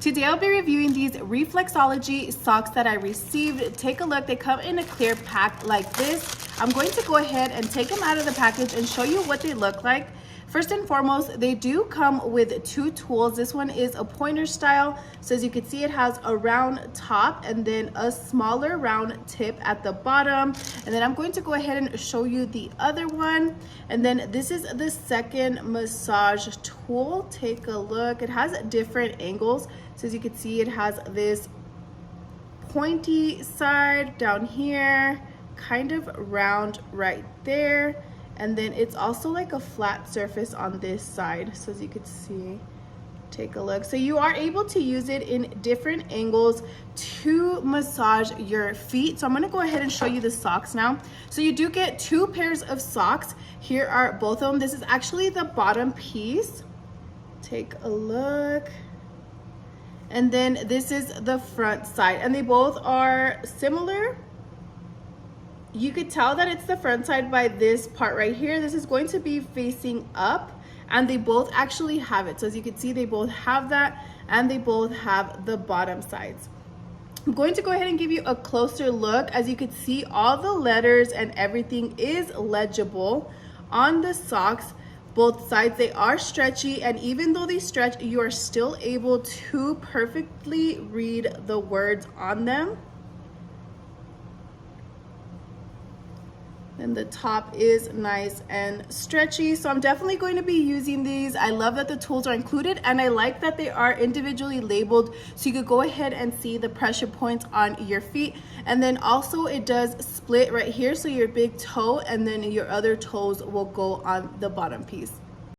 Today I'll be reviewing these Reflexology socks that I received. Take a look, they come in a clear pack like this. I'm going to go ahead and take them out of the package and show you what they look like. First and foremost, they do come with two tools. This one is a pointer style. So as you can see, it has a round top and then a smaller round tip at the bottom. And then I'm going to go ahead and show you the other one. And then this is the second massage tool. Take a look. It has different angles. So as you can see, it has this pointy side down here, kind of round right there. And then it's also like a flat surface on this side. So as you can see, take a look. So you are able to use it in different angles to massage your feet. So I'm gonna go ahead and show you the socks now. So you do get two pairs of socks. Here are both of them. This is actually the bottom piece. Take a look. And then this is the front side. And they both are similar. You could tell that it's the front side by this part right here. This is going to be facing up, and they both actually have it. So as you can see, they both have that, and they both have the bottom sides. I'm going to go ahead and give you a closer look. As you can see, all the letters and everything is legible on the socks. Both sides, they are stretchy, and even though they stretch, you are still able to perfectly read the words on them. And the top is nice and stretchy. So I'm definitely going to be using these. I love that the tools are included, and I like that they are individually labeled so you could go ahead and see the pressure points on your feet. And then also it does split right here, so your big toe and then your other toes will go on the bottom piece.